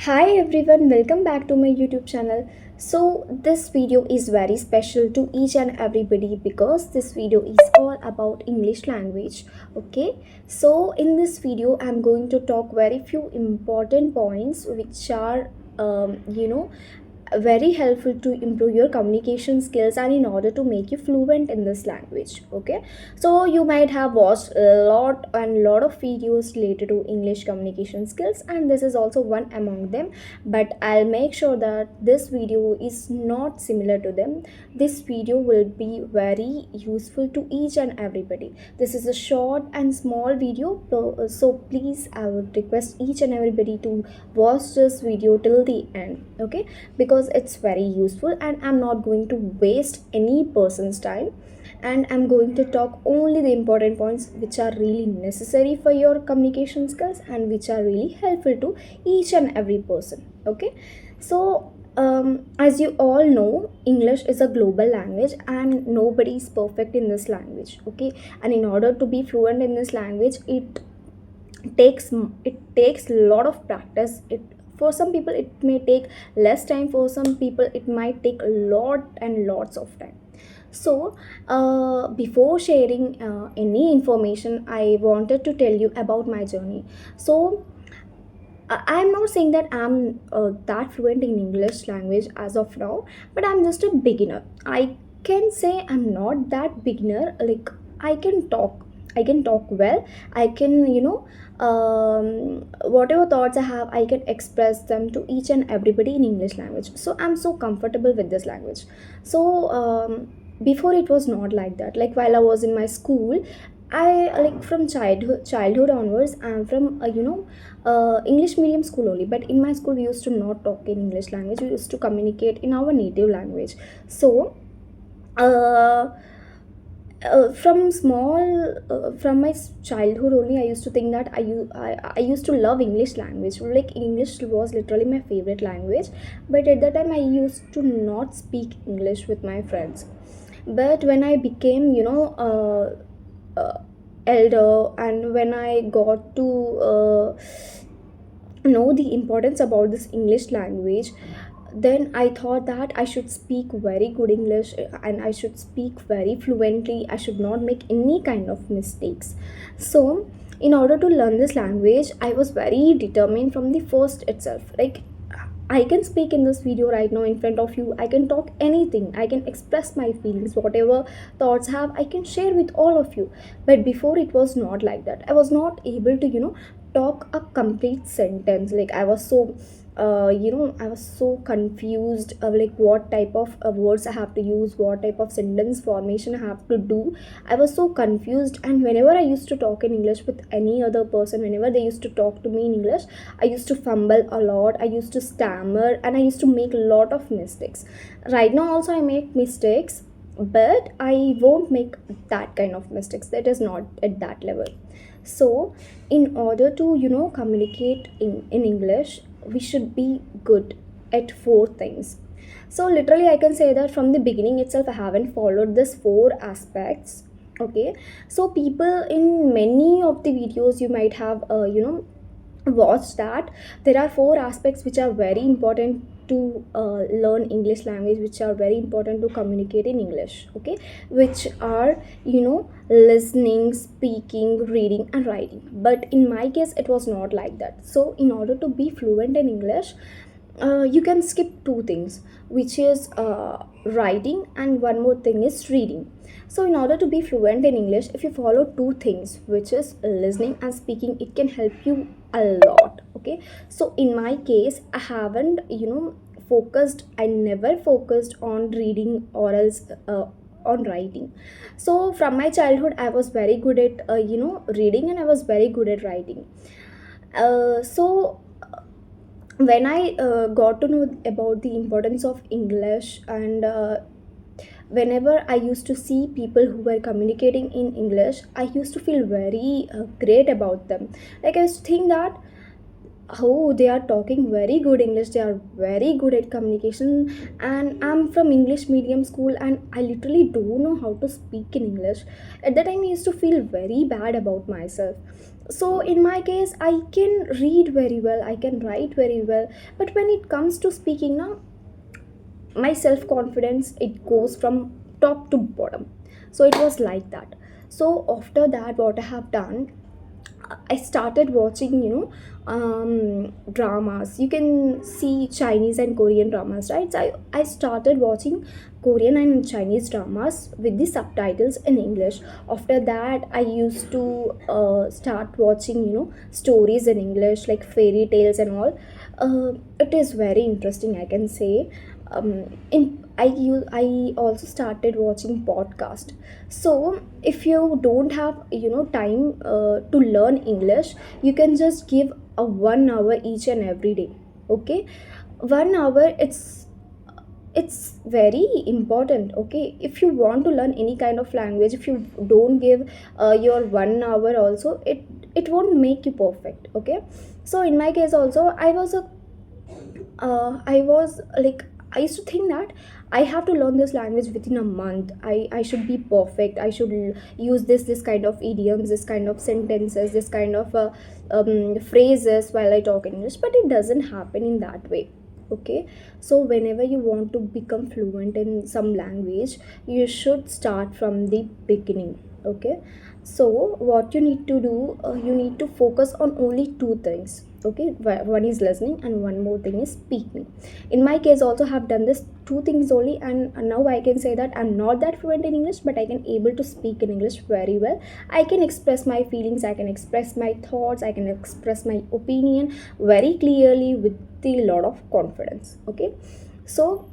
Hi everyone, welcome back to my YouTube channel. So, this video is very special to each and everybody because this video is all about English language. Okay, so in this video, I'm going to talk very few important points which are, very helpful to improve your communication skills and in order to make you fluent in this language. Okay, so you might have watched a lot of videos related to English communication skills, and this is also one among them, but I'll make sure that this video is not similar to them. This video will be very useful to each and everybody. This is a short and small video, so please, I would request each and everybody to watch this video till the end. Okay, because it's very useful and I'm not going to waste any person's time, and I'm going to talk only the important points which are really necessary for your communication skills and which are really helpful to each and every person. Okay, so as you all know, English is a global language and nobody is perfect in this language. Okay, and in order to be fluent in this language, takes it takes a lot of practice. It, for some people it may take less time, for some people it might take a lot and lots of time. So before sharing any information, I wanted to tell you about my journey. So I'm not saying that I'm that fluent in English language as of now, but I'm just a beginner. I can say I'm not that beginner. Like, I can talk. I can talk well. I can, whatever thoughts I have, I can express them to each and everybody in English language. So I'm so comfortable with this language. So before it was not like that. Like while I was in my school, I like from childhood onwards. I'm from English medium school only. But in my school, we used to not talk in English language. We used to communicate in our native language. So, uh, from my childhood only, I used to think that I used to love English language. Like English was literally my favorite language. But at that time, I used to not speak English with my friends. But when I became, elder, and when I got to know the importance about this English language, then I thought that I should speak very good English, and I should speak very fluently. I should not make any kind of mistakes. So in order to learn this language, I was very determined from the first itself. Like, I can speak in this video right now in front of you. I can talk anything. I can express my feelings, whatever thoughts I have, I can share with all of you. But before it was not like that. I was not able to, talk a complete sentence. Like I was so I was so confused of like what type of words I have to use, what type of sentence formation I have to do. I was so confused, and whenever I used to talk in English with any other person, whenever they used to talk to me in English, I used to fumble a lot, I used to stammer, and I used to make a lot of mistakes. Right now also I make mistakes, but I won't make that kind of mistakes. That is not at that level. So in order to communicate in English, we should be good at four things. So literally I can say that from the beginning itself I haven't followed this four aspects. Okay, so people in many of the videos you might have watch that there are four aspects which are very important to learn English language, which are very important to communicate in English. Okay, which are listening, speaking, reading, and writing. But in my case it was not like that. So in order to be fluent in English, you can skip two things, which is writing, and one more thing is reading. So in order to be fluent in English, if you follow two things, which is listening and speaking, it can help you a lot. Okay, so in my case, I haven't focused, I never focused on reading or else on writing. So from my childhood I was very good at reading, and I was very good at writing. So when I got to know about the importance of English, and whenever I used to see people who were communicating in English, I used to feel very great about them. Like I used to think that, oh, they are talking very good English, they are very good at communication, and I'm from English medium school and I literally don't know how to speak in English. At that time I used to feel very bad about myself. So in my case, I can read very well, I can write very well, but when it comes to speaking now, my self confidence, it goes from top to bottom. So it was like that. So after that, what I have done, I started watching, dramas. You can see Chinese and Korean dramas, right? So I started watching Korean and Chinese dramas with the subtitles in English. After that, I used to start watching, stories in English, like fairy tales and all. It is very interesting, I can say. I also started watching podcast. So if you don't have, time to learn English, you can just give a 1 hour each and every day. Okay, 1 hour, it's very important. Okay, if you want to learn any kind of language, if you don't give your 1 hour also, it won't make you perfect. Okay, so in my case also, I was like, I used to think that I have to learn this language within a month. I should be perfect. I should use this kind of idioms, this kind of sentences, this kind of phrases while I talk English. But it doesn't happen in that way. Okay, so whenever you want to become fluent in some language, you should start from the beginning. Okay, so what you need to do, you need to focus on only two things. Okay, one is listening and one more thing is speaking. In my case also, have done this two things only, and now I can say that I'm not that fluent in English, but I can able to speak in English very well. I can express my feelings, I can express my thoughts, I can express my opinion very clearly with a lot of confidence. Okay, so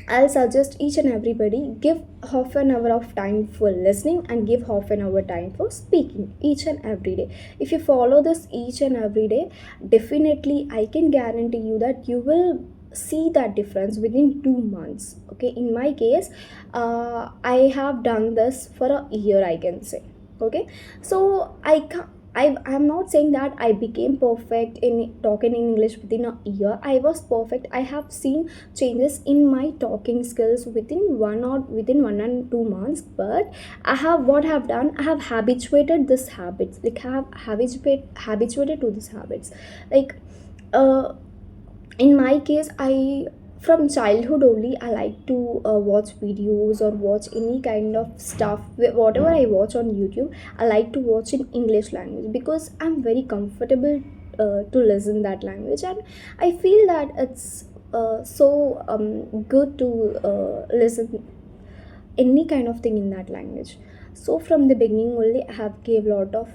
I'll suggest each and everybody, give half an hour of time for listening and give half an hour time for speaking each and every day. If you follow this each and every day, definitely I can guarantee you that you will see that difference within 2 months. Okay, in my case, I have done this for a year, I can say. Okay, so I'm not saying that I became perfect in talking in English within a year. I was perfect. I have seen changes in my talking skills within 1 and 2 months. But I have what I have done, I have habituated this habits, like have habituated to these habits. Like, uh in my case, I, from childhood only, I like to watch videos or watch any kind of stuff. Whatever I watch on YouTube, I like to watch in English language, because I'm very comfortable to listen that language, and I feel that it's so good to listen any kind of thing in that language. So from the beginning only, I have gave lot of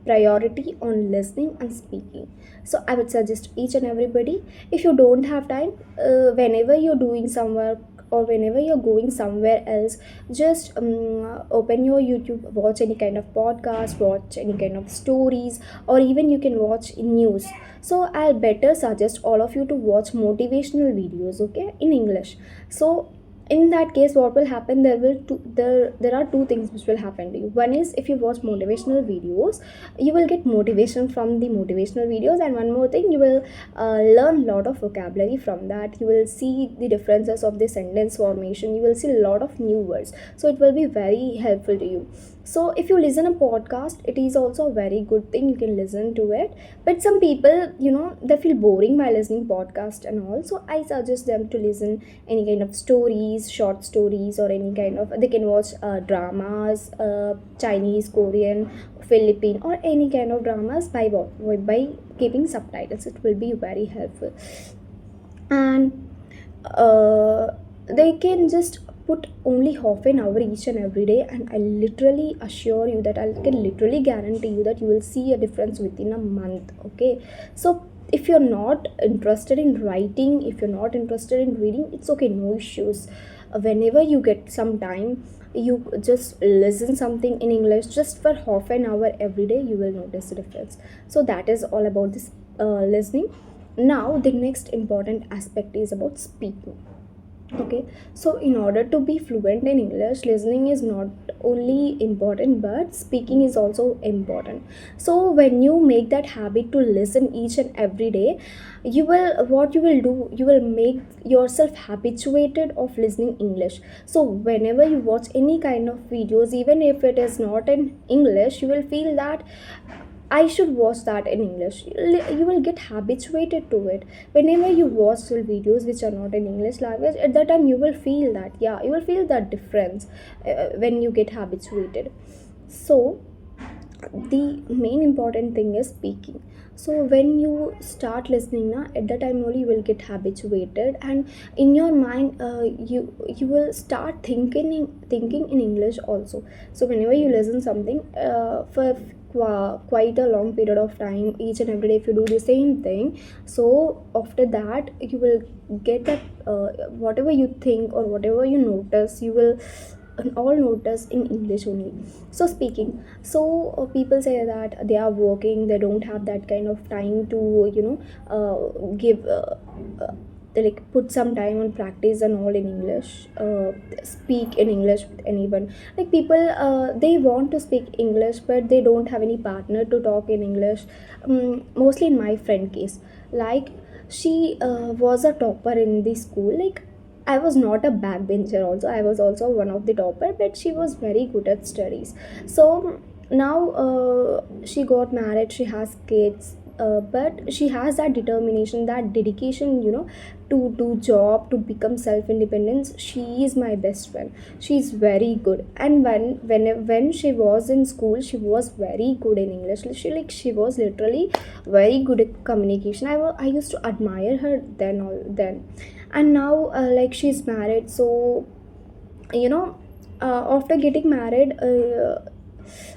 priority on listening and speaking. So I would suggest each and everybody, if you don't have time, whenever you're doing some work or whenever you're going somewhere else, just open your YouTube, watch any kind of podcast, watch any kind of stories, or even you can watch news. So I'll better suggest all of you to watch motivational videos, okay, in English. So in that case, what will happen, there are two things which will happen to you. One is, if you watch motivational videos, you will get motivation from the motivational videos, and one more thing, you will learn a lot of vocabulary from that. You will see the differences of the sentence formation, you will see a lot of new words, so it will be very helpful to you. So if you listen a podcast, it is also a very good thing, you can listen to it. But some people, they feel boring by listening podcast and all, so I suggest them to listen any kind of stories, short stories, or any kind of, they can watch dramas, Chinese, Korean, Philippine, or any kind of dramas by by keeping subtitles. It will be very helpful. And they can just put only half an hour each and every day, and I literally assure you that I can literally guarantee you that you will see a difference within a month. Okay, so if you're not interested in writing, if you're not interested in reading, it's okay, no issues. Whenever you get some time, you just listen something in English just for half an hour every day, you will notice the difference. So that is all about this listening. Now the next important aspect is about speaking. Okay, so in order to be fluent in English, listening is not only important but speaking is also important. So when you make that habit to listen each and every day, what you will do, you will make yourself habituated of listening English. So whenever you watch any kind of videos, even if it is not in English, you will feel that I should watch that in English. You will get habituated to it. Whenever you watch still videos which are not in English language, at that time you will feel that, yeah, you will feel that difference when you get habituated. So the main important thing is speaking. So when you start listening now, at the time only you will get habituated, and in your mind you will start thinking in English also. So whenever you listen something for quite a long period of time, each and every day, if you do the same thing, so after that you will get that whatever you think or whatever you notice, you will all notice in English only. So speaking, so people say that they are working, they don't have that kind of time to give they like put some time on practice and all in English, speak in English with anyone. Like people, they want to speak English but they don't have any partner to talk in English. Mostly in my friend case, like she was a topper in the school. Like I was not a backbencher also. I was also one of the topper, but she was very good at studies. So now she got married, she has kids, but she has that determination, that dedication, to do job, to become self-independence. She is my best friend. She is very good. And when she was in school, she was very good in English. She was literally very good at communication. I used to admire her then. And now like she's married, so you know after getting married,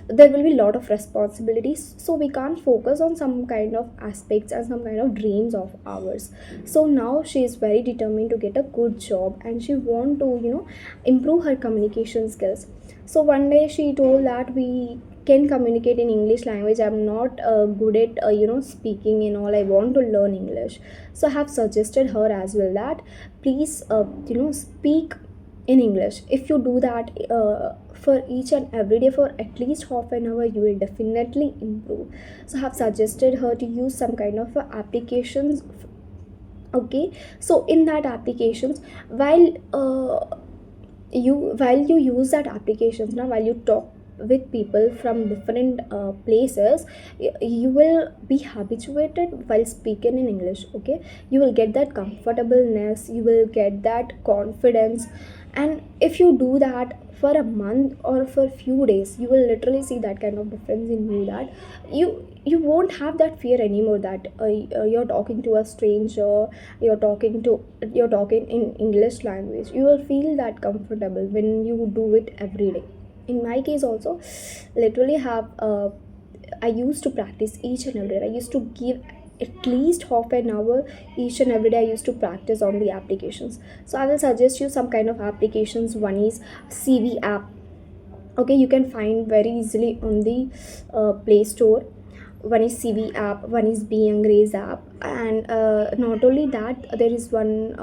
there will be a lot of responsibilities, so we can't focus on some kind of aspects and some kind of dreams of ours. So now she is very determined to get a good job, and she want to improve her communication skills. So one day she told that we can communicate in English language. I'm not good at speaking and all. I want to learn English. So I have suggested her as well that please speak in English. If you do that for each and every day for at least half an hour, you will definitely improve. So I have suggested her to use some kind of applications. Okay, so in that applications, while you use that applications now, while you talk with people from different places, you will be habituated while speaking in English. Okay, you will get that comfortableness, you will get that confidence. And if you do that for a month or for a few days, you will literally see that kind of difference in you, that you won't have that fear anymore, that you're talking to a stranger, you're talking in English language. You will feel that comfortable when you do it every day. In my case also, literally have I used to practice each and every day. I used to give at least half an hour each and every day. I used to practice on the applications. So I will suggest you some kind of applications. One is CV app. Okay, you can find very easily on the Play Store. One is CV app, one is Be Angrez app, and not only that, there is one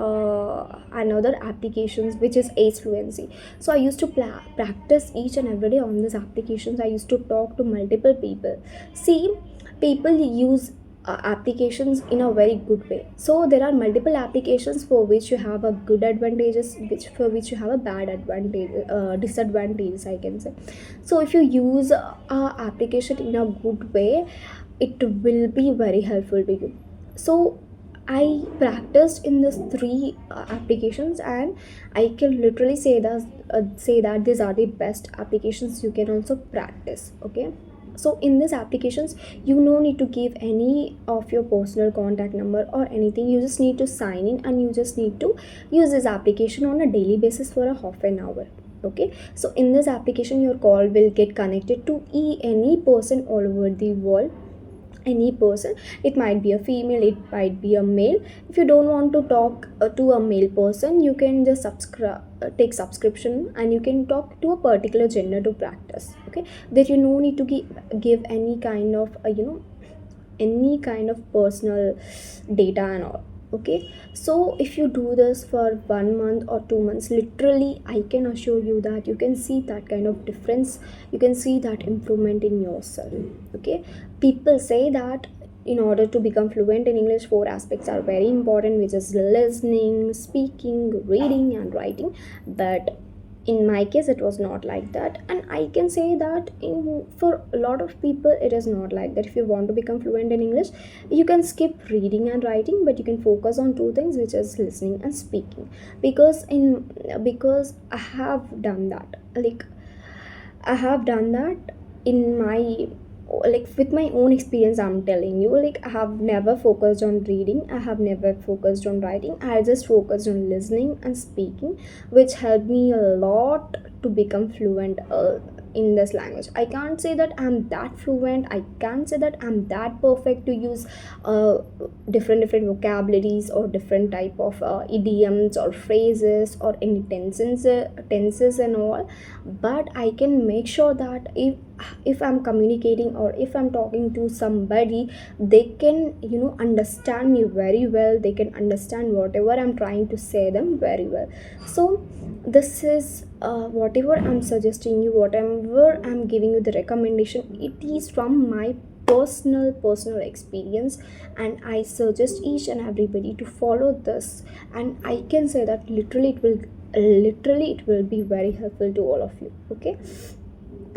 another applications which is Ace Fluency. So I used to practice each and every day on these applications. I used to talk to multiple people. See, people use applications in a very good way. So there are multiple applications for which you have a good advantages, which for which you have a bad advantage, disadvantages, I can say. So if you use a application in a good way, it will be very helpful to you. So I practiced in these three applications, and I can literally say that these are the best applications you can also practice. Okay, so in these applications, you no need to give any of your personal contact number or anything. You just need to sign in, and you just need to use this application on a daily basis for a half an hour. Okay, so in this application, your call will get connected to any person all over the world. Any person, it might be a female, it might be a male. If you don't want to talk to a male person, you can just take subscription, and you can talk to a particular gender to practice. Okay, that you no need to give any kind of any kind of personal data and all. Okay, so if you do this for 1 month or 2 months, literally I can assure you that you can see that kind of difference, you can see that improvement in yourself. Okay, people say that in order to become fluent in English, four aspects are very important, which is listening, speaking, reading and writing. But in my case it was not like that, and I can say that in for a lot of people it is not like that. If you want to become fluent in English, you can skip reading and writing, but you can focus on two things, which is listening and speaking. Because I have done that, like I have done that in my, like with my own experience. I'm telling you, like I have never focused on reading, I have never focused on writing, I just focused on listening and speaking, which helped me a lot to become fluent in this language. I can't say that I'm that fluent, I can't say that I'm that perfect to use uh, different vocabularies or different type of idioms or phrases or any tenses and all. But I can make sure that if I'm communicating or if I'm talking to somebody, they can, understand me very well, they can understand whatever I'm trying to say them very well. So this is whatever I'm suggesting you, whatever I'm giving you the recommendation, it is from my personal experience, and I suggest each and everybody to follow this. And I can say that literally it will be very helpful to all of you. Okay,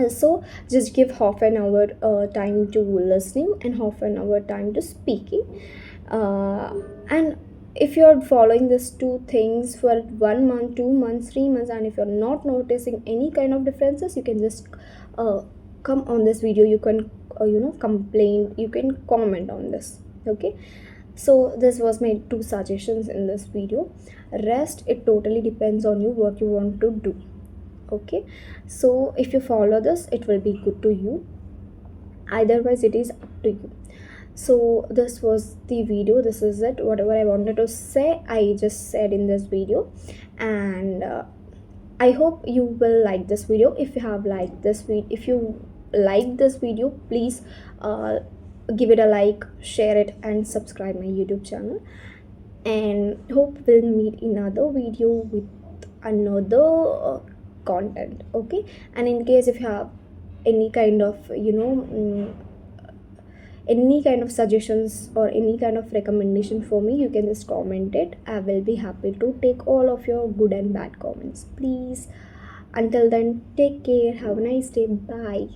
so just give half an hour time to listening and half an hour time to speaking. And if you're following these two things for 1 month, 2 months, 3 months, and if you're not noticing any kind of differences, you can just uh, come on this video, you can complain, you can comment on this. Okay, so this was my two suggestions in this video. Rest, it totally depends on you what you want to do. Okay, so if you follow this, it will be good to you, otherwise it is up to you. So this was the video, this is it, whatever I wanted to say I just said in this video. And I hope you will like this video. If you have liked this video, if you like this video, please give it a like, share it and subscribe my YouTube channel. And hope we'll meet in another video with another content. Okay, and in case if you have any kind of any kind of suggestions or any kind of recommendation for me, you can just comment it. I will be happy to take all of your good and bad comments, please. Until then, take care, have a nice day, bye.